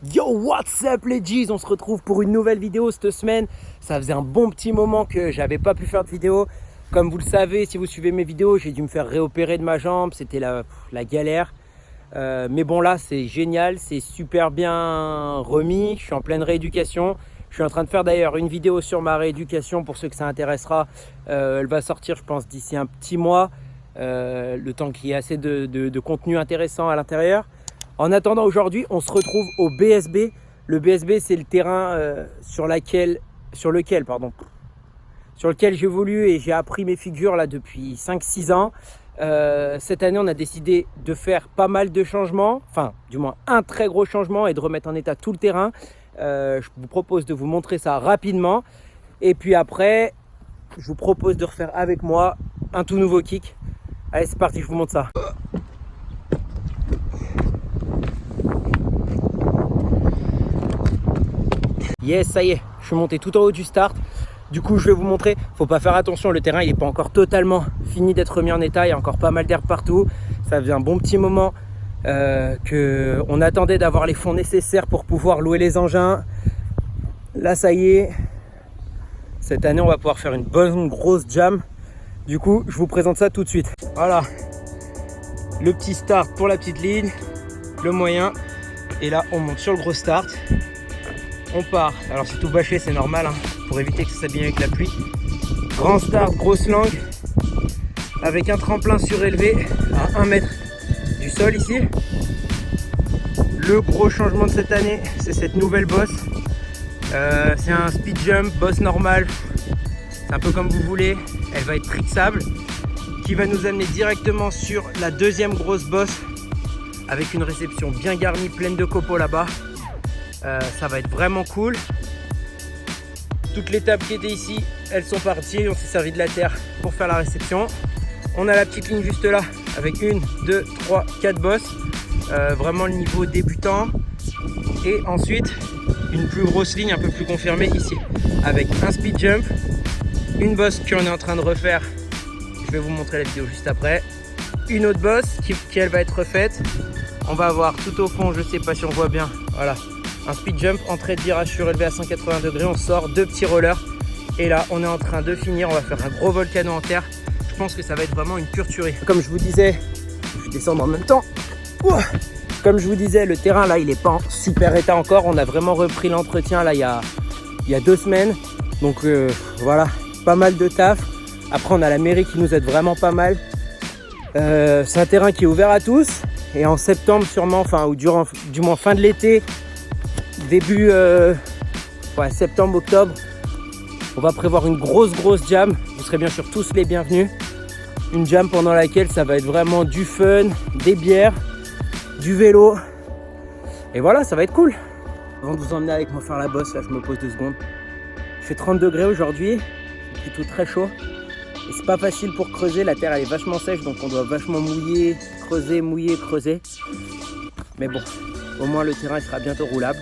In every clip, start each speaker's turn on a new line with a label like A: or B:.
A: Yo, what's up les G's? On se retrouve pour une nouvelle vidéo cette semaine. Ça faisait un bon petit moment que j'avais pas pu faire de vidéo. Comme vous le savez, si vous suivez mes vidéos, j'ai dû me faire réopérer de ma jambe. C'était la galère. Mais bon, là, c'est génial. C'est super bien remis. Je suis en pleine rééducation. Je suis en train de faire d'ailleurs une vidéo sur ma rééducation pour ceux que ça intéressera. Elle va sortir, je pense, d'ici un petit mois. Le temps qu'il y ait assez de contenu intéressant à l'intérieur. En attendant, aujourd'hui, on se retrouve au BSB. Le BSB, c'est le terrain sur lequel j'évolue et j'ai appris mes figures là depuis 5-6 ans. Cette année, on a décidé de faire pas mal de changements, enfin, du moins un très gros changement et de remettre en état tout le terrain. Je vous propose de vous montrer ça rapidement. Et puis après, je vous propose de refaire avec moi un tout nouveau kick. Allez, c'est parti, je vous montre ça. Yes, ça y est, je suis monté tout en haut du start. Du coup, je vais vous montrer. Faut pas faire attention, le terrain il n'est pas encore totalement fini d'être remis en état. Il y a encore pas mal d'herbe partout. Ça faisait un bon petit moment qu'on attendait d'avoir les fonds nécessaires pour pouvoir louer les engins. Là, ça y est. Cette année, on va pouvoir faire une bonne grosse jam. Du coup, je vous présente ça tout de suite. Voilà. Le petit start pour la petite ligne. Le moyen. Et là, on monte sur le gros start. On part, alors c'est tout bâché, c'est normal hein, pour éviter que ça s'abîme avec la pluie. Grand start, grosse langue, avec un tremplin surélevé à 1 mètre du sol ici. Le gros changement de cette année, c'est cette nouvelle bosse. C'est un speed jump, bosse normale, c'est un peu comme vous voulez. Elle va être trixable, qui va nous amener directement sur la deuxième grosse bosse, avec une réception bien garnie, pleine de copeaux là-bas. Ça va être vraiment cool. Toutes les tables qui étaient ici, elles sont parties. On s'est servi de la terre pour faire la réception. On a la petite ligne juste là avec 1, 2, 3, 4 bosses. Vraiment le niveau débutant. Et ensuite, une plus grosse ligne un peu plus confirmée ici avec un speed jump, une bosse qu'on est en train de refaire. Je vais vous montrer la vidéo juste après. Une autre bosse qui elle va être refaite. On va avoir tout au fond, je sais pas si on voit bien, voilà, un speed jump, entrée de virage surélevé à 180 degrés, on sort 2 petits rollers et là on est en train de finir, on va faire un gros volcano en terre. Je pense que ça va être vraiment une pure tuerie. Comme je vous disais, je vais descendre en même temps. Comme je vous disais, le terrain là il est pas en super état encore, on a vraiment repris l'entretien là il y a 2 semaines. Donc voilà, pas mal de taf. Après on a la mairie qui nous aide vraiment pas mal. C'est un terrain qui est ouvert à tous. Et en septembre sûrement, enfin ou durant du moins fin de l'été, début septembre, octobre, on va prévoir une grosse jam. Vous serez bien sûr tous les bienvenus. Une jam pendant laquelle ça va être vraiment du fun, des bières, du vélo. Et voilà, ça va être cool. Avant de vous emmener avec moi faire la bosse, là je me pose 2 secondes. Il fait 30 degrés aujourd'hui, c'est plutôt très chaud. Et c'est pas facile pour creuser, la terre elle est vachement sèche donc on doit vachement mouiller, creuser. Mais bon, au moins le terrain il sera bientôt roulable.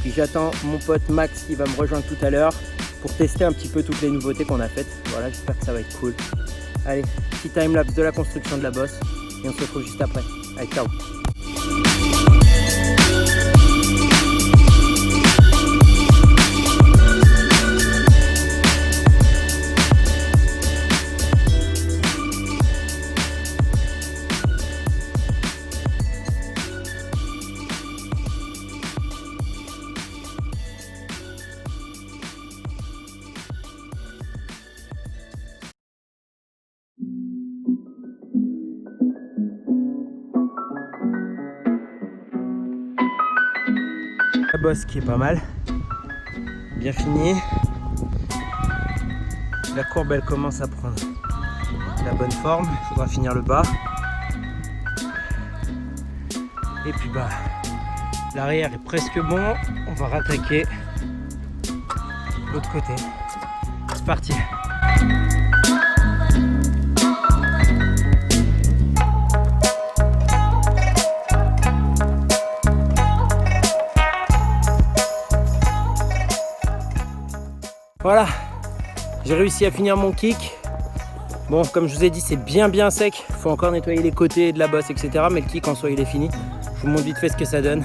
A: Puis j'attends mon pote Max qui va me rejoindre tout à l'heure pour tester un petit peu toutes les nouveautés qu'on a faites. Voilà, j'espère que ça va être cool. Allez, petit timelapse de la construction de la bosse et on se retrouve juste après. Allez, ciao. La bosse qui est pas mal, bien finie. La courbe elle commence à prendre la bonne forme, il faudra finir le bas. Et puis bah l'arrière est presque bon, on va rattaquer l'autre côté. C'est parti. Voilà, j'ai réussi à finir mon kick. Bon, comme je vous ai dit, c'est bien sec. Il faut encore nettoyer les côtés de la bosse, etc. Mais le kick en soi, il est fini. Je vous montre vite fait ce que ça donne.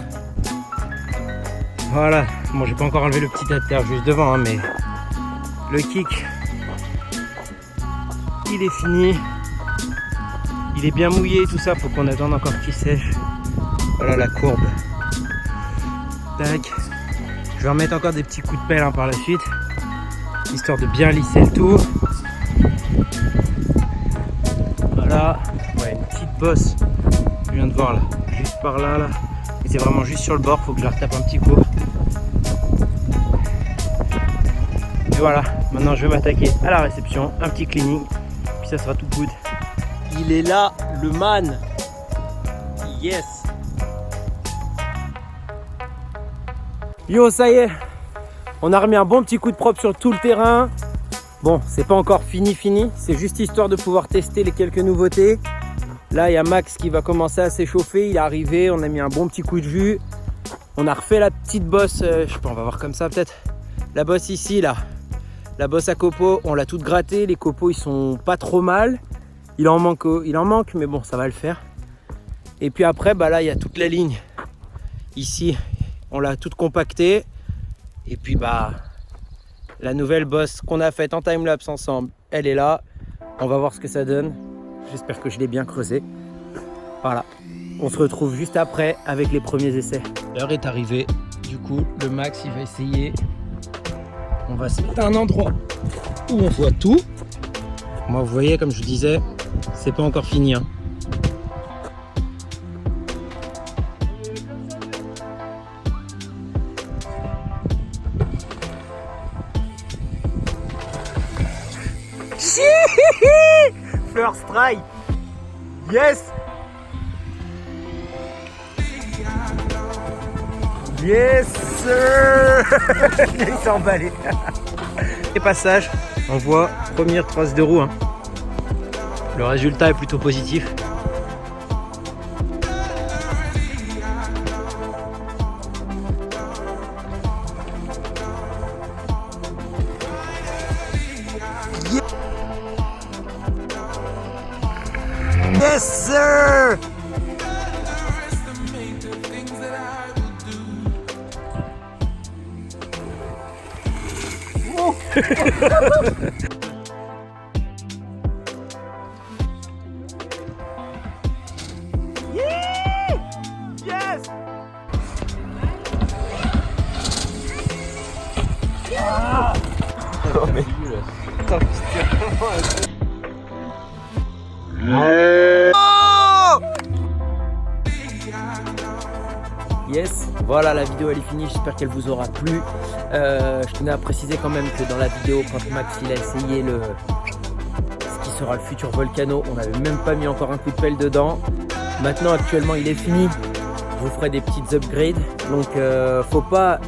A: Voilà, bon j'ai pas encore enlevé le petit tas de terre juste devant, hein, mais le kick, il est fini. Il est bien mouillé, tout ça, faut qu'on attende encore qu'il sèche. Voilà la courbe. Tac. Je vais remettre encore des petits coups de pelle hein, par la suite, histoire de bien lisser le tout. Voilà, ouais, une petite bosse, je viens de voir là, juste par là, et c'est vraiment juste sur le bord, faut que je la retape un petit coup. Et voilà, maintenant je vais m'attaquer à la réception, un petit cleaning, puis ça sera tout good. Il est là, le man. Yes. Yo, ça y est, on a remis un bon petit coup de propre sur tout le terrain. Bon, c'est pas encore fini, c'est juste histoire de pouvoir tester les quelques nouveautés. Là, il y a Max qui va commencer à s'échauffer, il est arrivé, on a mis un bon petit coup de jus. On a refait la petite bosse, je sais pas, on va voir comme ça peut-être. La bosse ici, là, la bosse à copeaux, on l'a toute grattée, les copeaux ils sont pas trop mal. Il en manque, mais bon, ça va le faire. Et puis après, bah là, il y a toute la ligne. Ici, on l'a toute compactée. Et puis, bah, la nouvelle bosse qu'on a faite en timelapse ensemble, elle est là. On va voir ce que ça donne. J'espère que je l'ai bien creusé. Voilà. On se retrouve juste après avec les premiers essais. L'heure est arrivée. Du coup, le Max, il va essayer. On va se mettre à un endroit où on voit tout. Moi, vous voyez, comme je vous disais, c'est pas encore fini. Hein. First try. Yes. Yes sir. Il s'est emballé. Et passage, on voit première trace de roue. Hein. Le résultat est plutôt positif. Yes sir. Oh. Yes. Ah. Oh mais attends, yes, voilà, la vidéo elle est finie, j'espère qu'elle vous aura plu. Je tenais à préciser quand même que dans la vidéo, quand Max il a essayé ce qui sera le futur Volcano, on n'avait même pas mis encore un coup de pelle dedans. Maintenant actuellement il est fini, je vous ferai des petites upgrades. Donc faut pas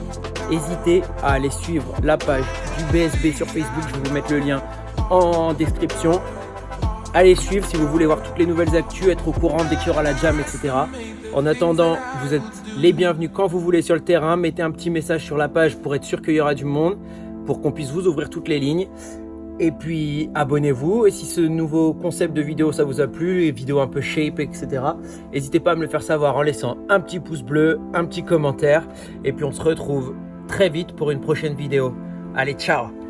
A: hésiter à aller suivre la page du BSB sur Facebook, je vais vous mettre le lien en description. Allez suivre si vous voulez voir toutes les nouvelles actus, être au courant dès qu'il y aura la jam, etc. En attendant, vous êtes les bienvenus quand vous voulez sur le terrain. Mettez un petit message sur la page pour être sûr qu'il y aura du monde, pour qu'on puisse vous ouvrir toutes les lignes. Et puis abonnez-vous. Et si ce nouveau concept de vidéo ça vous a plu, les vidéos un peu shape, etc. N'hésitez pas à me le faire savoir en laissant un petit pouce bleu, un petit commentaire. Et puis on se retrouve très vite pour une prochaine vidéo. Allez, ciao!